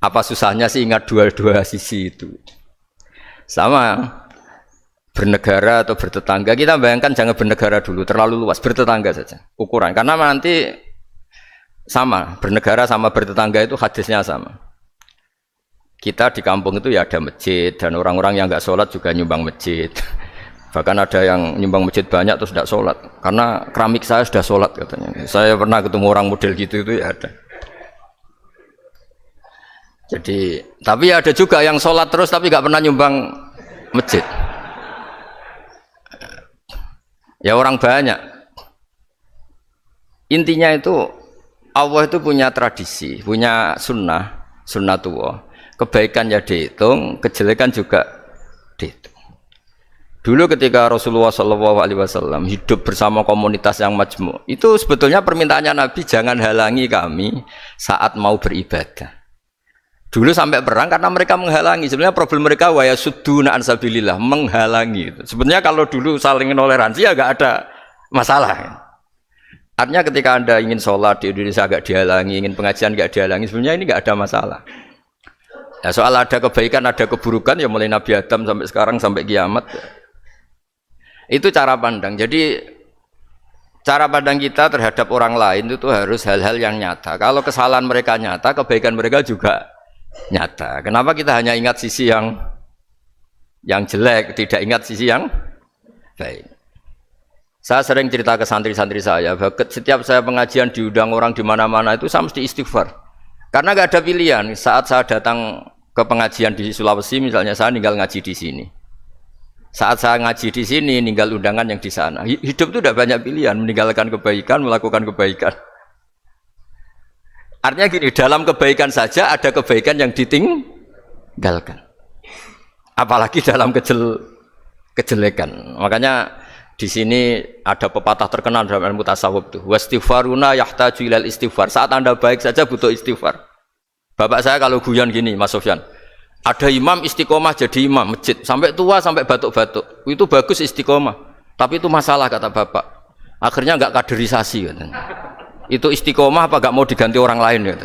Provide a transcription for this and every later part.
Apa susahnya sih ingat dua-dua sisi itu? Sama bernegara atau bertetangga, kita bayangkan jangan bernegara dulu, terlalu luas, bertetangga saja ukuran. Karena nanti sama, bernegara sama bertetangga itu hadisnya sama. Kita di kampung itu ya ada masjid, dan orang-orang yang nggak sholat juga nyumbang masjid. Bahkan ada yang nyumbang masjid banyak terus tidak sholat, karena keramik saya sudah sholat katanya. Saya pernah ketemu orang model gitu itu ya ada. Jadi, tapi ada juga yang sholat terus tapi nggak pernah nyumbang masjid. Ya orang banyak. Intinya itu Allah itu punya tradisi, punya sunnatullah. Kebaikan ya dihitung, kejelekan juga dihitung. Dulu ketika Rasulullah SAW hidup bersama komunitas yang majmu', itu sebetulnya permintaannya Nabi, jangan halangi kami saat mau beribadah. Dulu sampai perang karena mereka menghalangi. Sebenarnya problem mereka wa yasudduna an sabilillah, menghalangi. Sebenarnya kalau dulu saling toleransi ya gak ada masalah. Artinya ketika Anda ingin sholat di Indonesia gak dihalangi, ingin pengajian gak dihalangi, sebenarnya ini gak ada masalah. Ya, soal ada kebaikan, ada keburukan, ya mulai Nabi Adam sampai sekarang, sampai kiamat. Itu cara pandang. Jadi cara pandang kita terhadap orang lain itu harus hal-hal yang nyata. Kalau kesalahan mereka nyata, kebaikan mereka juga nyata. Kenapa kita hanya ingat sisi yang jelek, tidak ingat sisi yang baik? Saya sering cerita ke santri-santri saya, setiap saya pengajian diundang orang di mana-mana itu saya mesti istighfar. Karena gak ada pilihan. Saat saya datang ke pengajian di Sulawesi misalnya, saya tinggal ngaji di sini. Saat saya ngaji di sini, ninggal undangan yang di sana. Hidup itu tidak banyak pilihan, meninggalkan kebaikan, melakukan kebaikan. Artinya gini, dalam kebaikan saja ada kebaikan yang ditinggalkan. Apalagi dalam kejelekan. Makanya di sini ada pepatah terkenal dalam ilmu tasawuf tuh. Wastighfaruna yahtaju ilal istighfar. Saat Anda baik saja butuh istighfar. Bapak saya kalau guyon gini, Mas Sofyan. Ada imam istiqomah jadi imam masjid sampai tua sampai batuk-batuk. Itu bagus istiqomah. Tapi itu masalah kata Bapak. Akhirnya enggak kaderisasi katanya. Itu istiqomah apa gak mau diganti orang lain ya?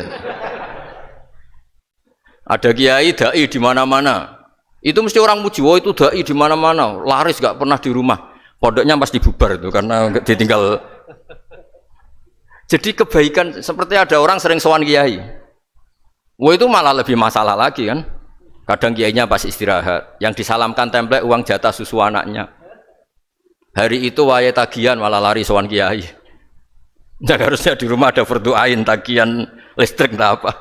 Ada kiai dai di mana-mana. Itu mesti orang muji, oh itu dai di mana-mana, laris gak pernah di rumah. Pondoknya pasti bubar itu karena ditinggal. Jadi kebaikan seperti ada orang sering sowan kiai. Wah itu malah lebih masalah lagi kan. Kadang kiainya pas istirahat, yang disalamkan template uang jatah susu anaknya. Hari itu waya tagihan malah lari sowan kiai. Nah, harusnya di rumah ada fardu ain, tagihan listrik entah apa.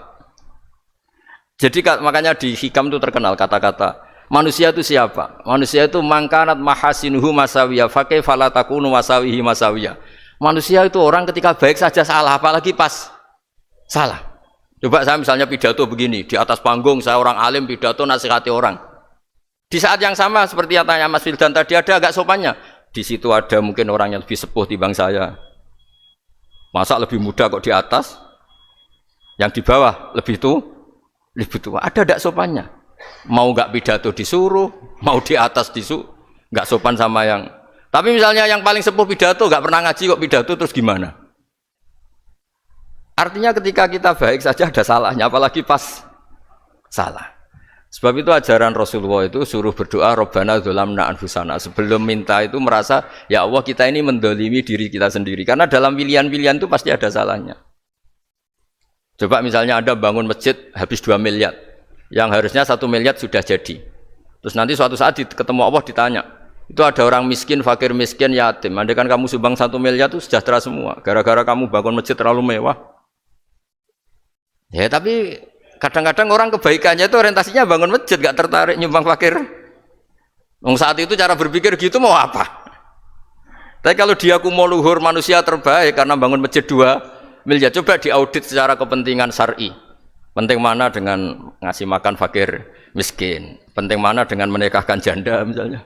Jadi makanya di hikam itu terkenal kata-kata manusia itu siapa? Manusia itu mangkanat mahasinuhu masawiyah fakih falatakunu masawihi masawiyah. Manusia itu orang ketika baik saja salah, apalagi pas salah. Coba saya misalnya pidato begini, di atas panggung saya orang alim pidato nasihati orang. Di saat yang sama seperti yang tanya Mas Wildan tadi, ada agak sopannya. Di situ ada mungkin orang yang lebih sepuh timbang saya. Masa lebih muda kok di atas, yang di bawah lebih tua. Ada tidak sopannya? Mau nggak pidato disuruh, mau di atas disuruh, nggak sopan sama yang. Tapi misalnya yang paling sepuh pidato nggak pernah ngaji kok pidato terus gimana? Artinya ketika kita baik saja ada salahnya, apalagi pas salah. Sebab itu ajaran Rasulullah itu suruh berdoa Rabbana dzolamna anfusana. Sebelum minta itu merasa ya Allah kita ini mendolimi diri kita sendiri. Karena dalam pilihan-pilihan itu pasti ada salahnya. Coba misalnya Anda bangun masjid habis 2 miliar. Yang harusnya 1 miliar sudah jadi. Terus nanti suatu saat ketemu Allah ditanya. Itu ada orang miskin, fakir miskin, yatim. Andai kan kamu sumbang 1 miliar itu sejahtera semua. Gara-gara kamu bangun masjid terlalu mewah. Ya tapi kadang-kadang orang kebaikannya itu orientasinya bangun masjid, gak tertarik nyumbang fakir. Saat itu cara berpikir gitu mau apa? Tapi kalau dia mau luhur manusia terbaik karena bangun masjid 2 miliar, coba diaudit secara kepentingan syar'i. Penting mana dengan ngasih makan fakir miskin? Penting mana dengan menikahkan janda misalnya?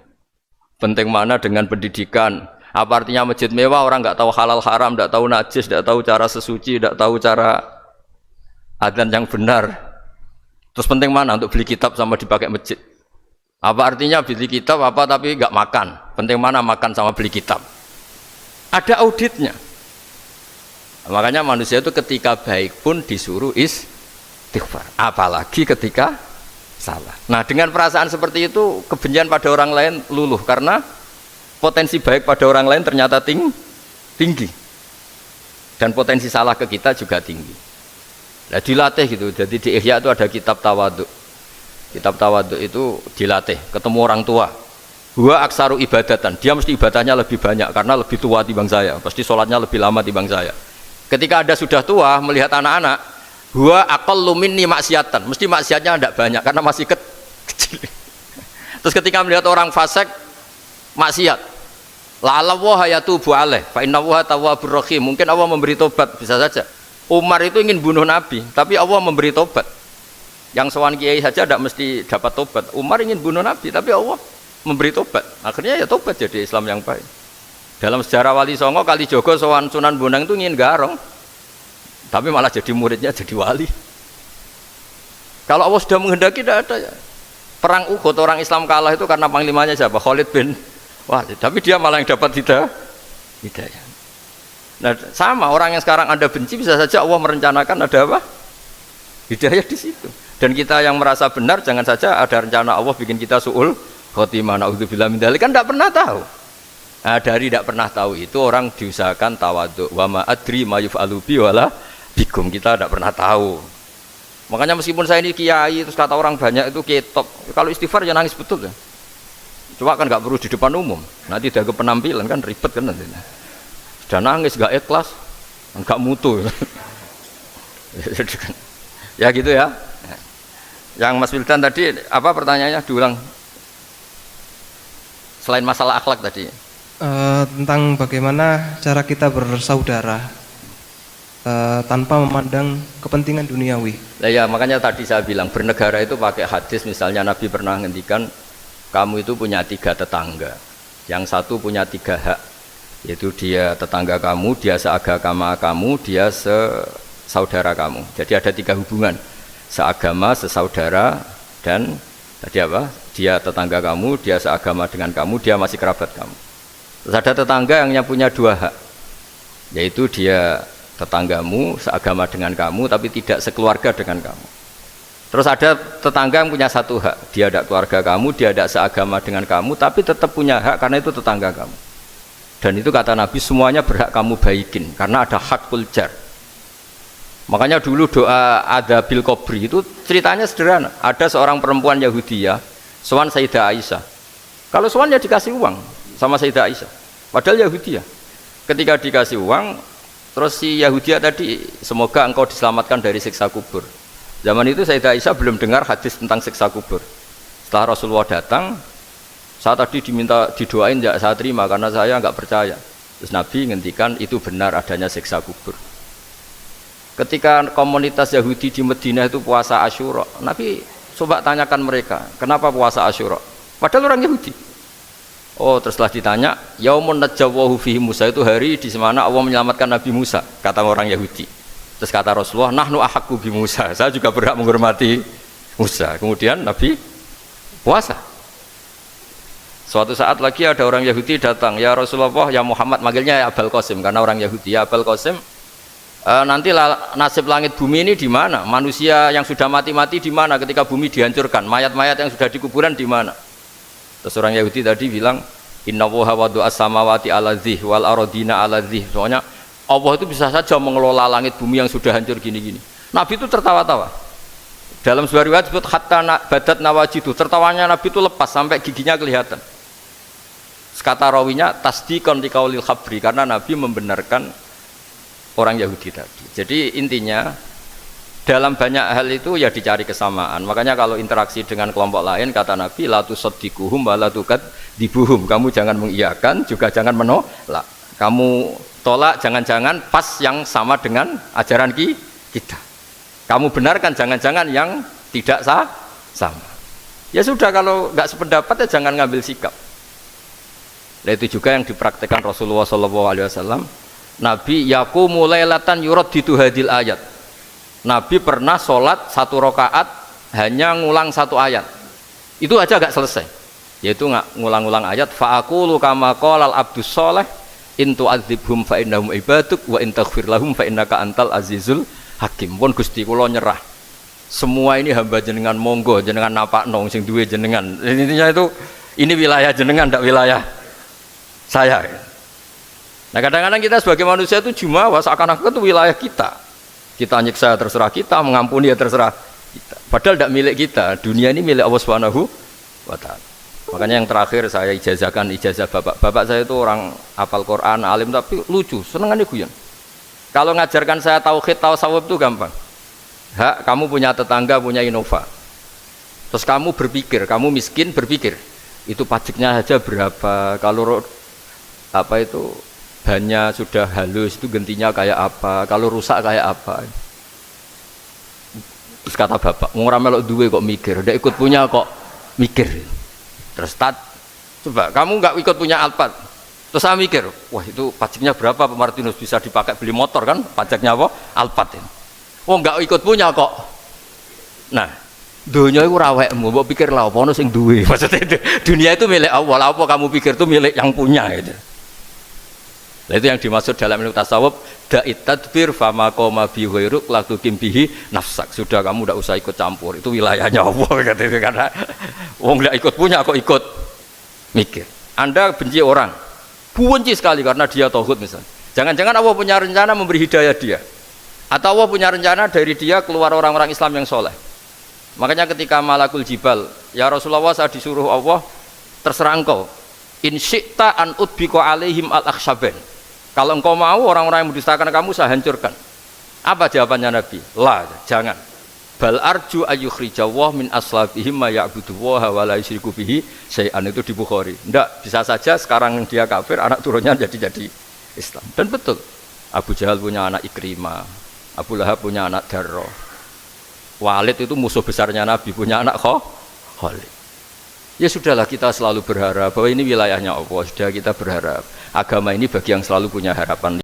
Penting mana dengan pendidikan? Apa artinya masjid mewah orang nggak tahu halal haram, nggak tahu najis, nggak tahu cara sesuci, nggak tahu cara adzan yang benar? Terus penting mana untuk beli kitab sama dipakai masjid? Apa artinya beli kitab apa tapi nggak makan? Penting mana makan sama beli kitab? Ada auditnya. Makanya manusia itu ketika baik pun disuruh istighfar. Apalagi ketika salah. Nah, dengan perasaan seperti itu kebencian pada orang lain luluh karena potensi baik pada orang lain ternyata tinggi. Dan potensi salah ke kita juga tinggi. Nah, dilatih gitu. Jadi di Ihya itu ada kitab tawadhu. Kitab tawadhu itu dilatih, ketemu orang tua. Huwa aksaru ibadatan. Dia mesti ibadahnya lebih banyak karena lebih tua timbang saya. Pasti sholatnya lebih lama timbang saya. Ketika Anda sudah tua melihat anak-anak, huwa aqallu minni maksiatan. Mesti maksiatnya tidak banyak karena masih kecil. Terus ketika melihat orang fasik maksiat, la'alla wa yatubu alaih fa inna wa tawwabur rahim. Mungkin Allah memberi tobat, bisa saja. Umar itu ingin bunuh Nabi, tapi Allah memberi tobat. Yang sowan kiai saja tidak mesti dapat tobat. Umar ingin bunuh Nabi, tapi Allah memberi tobat. Akhirnya ya tobat jadi Islam yang baik. Dalam sejarah Wali Songo, Kalijogo sowan Sunan Bonang itu ingin garong, tapi malah jadi muridnya jadi wali. Kalau Allah sudah menghendaki tidak ada ya. Perang Uhud orang Islam kalah itu karena panglimanya siapa? Khalid bin Walid. Tapi dia malah yang dapat hidayah. Nah, sama orang yang sekarang Anda benci bisa saja Allah merencanakan ada apa? Hidayah di situ. Dan kita yang merasa benar jangan saja ada rencana Allah bikin kita su'ul khotimah, naudzubillah min dzalik, kan tidak pernah tahu. Nah, dari tidak pernah tahu itu orang diusahakan tawadhu. Wa ma adri ma yuf'alu bi wala bikum, kita tidak pernah tahu. Makanya meskipun saya ini kiai terus kata orang banyak itu ketop, kalau istighfar ya nangis betul ya. Cuma kan nggak perlu di depan umum, nanti udah ke penampilan kan ribet kan nanti. Sudah nangis nggak ikhlas, nggak mutu. Ya gitu ya. Yang Mas Wildan tadi apa pertanyaannya diulang? Selain masalah akhlak tadi. Tentang bagaimana cara kita bersaudara tanpa memandang kepentingan duniawi. Nah ya makanya tadi saya bilang bernegara itu pakai hadis, misalnya Nabi pernah ngendikan kamu itu punya 3 tetangga, yang satu punya 3 hak, yaitu dia tetangga kamu, dia seagama kamu, dia sesaudara kamu. Jadi ada 3 hubungan, seagama, sesaudara, dan tadi apa? Dia tetangga kamu, dia seagama dengan kamu, dia masih kerabat kamu. Terus ada tetangga yang punya 2 hak, yaitu dia tetanggamu seagama dengan kamu tapi tidak sekeluarga dengan kamu. Terus ada tetangga yang punya 1 hak, dia tidak keluarga kamu, dia tidak seagama dengan kamu tapi tetap punya hak karena itu tetangga kamu. Dan itu kata Nabi semuanya berhak kamu baikin karena ada hakul jar. Makanya dulu doa ada bil kubri itu ceritanya sederhana. Ada seorang perempuan Yahudi ya, sowan Sayyidah Aisyah. Kalau sowan ya dikasih uang sama Sayyidah Aisyah, padahal Yahudi ya. Ketika dikasih uang, terus si Yahudi tadi, semoga engkau diselamatkan dari siksa kubur. Zaman itu Sayyidah Aisyah belum dengar hadis tentang siksa kubur. Setelah Rasulullah datang, saya tadi diminta didoain, ya saya terima karena saya nggak percaya. Terus Nabi ngendikan itu benar adanya siksa kubur. Ketika komunitas Yahudi di Madinah itu puasa Asyura, Nabi coba tanyakan mereka, kenapa puasa Asyura? Padahal orang Yahudi. Oh, terus setelah ditanya, yaumun najjawahu fihi Musa, itu hari di mana Allah menyelamatkan Nabi Musa, kata orang Yahudi. Terus kata Rasulullah, nahnu ahaqqu bi Musa, saya juga berhak menghormati Musa. Kemudian Nabi puasa. Suatu saat lagi ada orang Yahudi datang, ya Rasulullah, ya Muhammad, manggilnya ya Abul Qasim karena orang Yahudi. Ya Abul Qasim, nanti nasib langit bumi ini di mana? Manusia yang sudah mati-mati di mana ketika bumi dihancurkan? Mayat-mayat yang sudah di kuburan di mana? Terus orang Yahudi tadi bilang, inna woha wadu as-samawati ala dzih wal arodina ala dzih. Soalnya Allah itu bisa saja mengelola langit bumi yang sudah hancur gini-gini. Nabi itu tertawa-tawa. Dalam sebuah riwayat disebut hatta badat nawajidu, tertawanya Nabi itu lepas sampai giginya kelihatan. Kata rawinya tasdiqan liqaulil khabri, karena Nabi membenarkan orang Yahudi tadi. Jadi intinya dalam banyak hal itu ya dicari kesamaan. Makanya kalau interaksi dengan kelompok lain, kata Nabi, la tusaddiquhum wa la tukadzibuhum. Kamu jangan mengiyakan, juga jangan menolak. Kamu tolak jangan-jangan pas yang sama dengan ajaran kita. Kamu benarkan jangan-jangan yang tidak sama. Ya sudah, kalau nggak sependapat ya jangan ngambil sikap. Nah, itu juga yang dipraktekkan Rasulullah SAW. Nabi yaqumu lailatan yuraddidu hadil ayat. Nabi pernah sholat 1 rakaat hanya ngulang 1 ayat, itu aja gak selesai, yaitu ngulang-ngulang ayat fa'aqulu kama qalal abdus sholeh in tu'adzibhum fa innahum ibaduk wa in taghfir lahum fa innaka antal azizul hakim. Pun Gusti kula nyerah, semua ini hamba jenengan, monggo jenengan napakno sing duwe jenengan. Intinya itu ini wilayah jenengan, ndak wilayah saya. Nah kadang-kadang kita sebagai manusia itu jumawa seakan-akan itu wilayah kita. Kita nyiksa terserah kita, mengampuni ya terserah kita. Padahal tidak milik kita. Dunia ini milik Allah Subhanahu wa Ta'ala. Makanya yang terakhir saya ijazahkan ijazah bapak. Bapak saya itu orang hafal Quran, alim tapi lucu, senengannya guyon. Kalau ngajarkan saya tauhid, tasawuf itu gampang. Hak, kamu punya tetangga, punya Innova. Terus kamu berpikir, kamu miskin berpikir, itu pajaknya saja berapa? Kalau apa itu bannya sudah halus, itu gantinya kayak apa? Kalau rusak kayak apa? Terus kata bapak, orang melok duwe kok mikir, udah ikut punya kok mikir. Terus coba kamu nggak ikut punya Alphard, terus saya mikir, wah itu pajaknya berapa Pak Martinus, bisa dipakai beli motor kan? Pajaknya apa? Alphard ini. Oh nggak ikut punya kok. Nah, dunia itu rawekmu, mau pikir lah, apa sing duwe? Maksudnya itu, dunia itu milik Allah, apa kamu pikir itu milik yang punya gitu. Nah, itu yang dimaksud dalam ilmu tasawuf, da'it tadbir fama qoma bi ghairuk la tuqim bihi nafsak. Sudah kamu tidak usah ikut campur, itu wilayahnya Allah katanya, karena wong tidak ikut punya kok ikut mikir. Anda benci orang, benci sekali karena dia tauhid misalnya. Jangan-jangan Allah punya rencana memberi hidayah dia, atau Allah punya rencana dari dia keluar orang-orang Islam yang soleh. Makanya ketika malakul jibal, ya Rasulullah saya disuruh Allah, terserah engkau, in syi'ta an udbiko alaihim al-akhshaben. Kalau engkau mau orang-orang yang mendustakan kamu saya hancurkan. Apa jawabannya Nabi? La, jangan. Bal arju ayyukhrijawah min aslabihim ma ya'buduwaha wa la yusyriku bihi syai'an, itu di Bukhari. Enggak, bisa saja sekarang dia kafir, anak turunnya jadi Islam. Dan betul. Abu Jahal punya anak Ikrimah, Abu Lahab punya anak Darrah. Walid itu musuh besarnya Nabi, punya anak Khalid. Ya sudahlah, kita selalu berharap bahwa ini wilayahnya Allah. Sudah kita berharap agama ini bagi yang selalu punya harapan.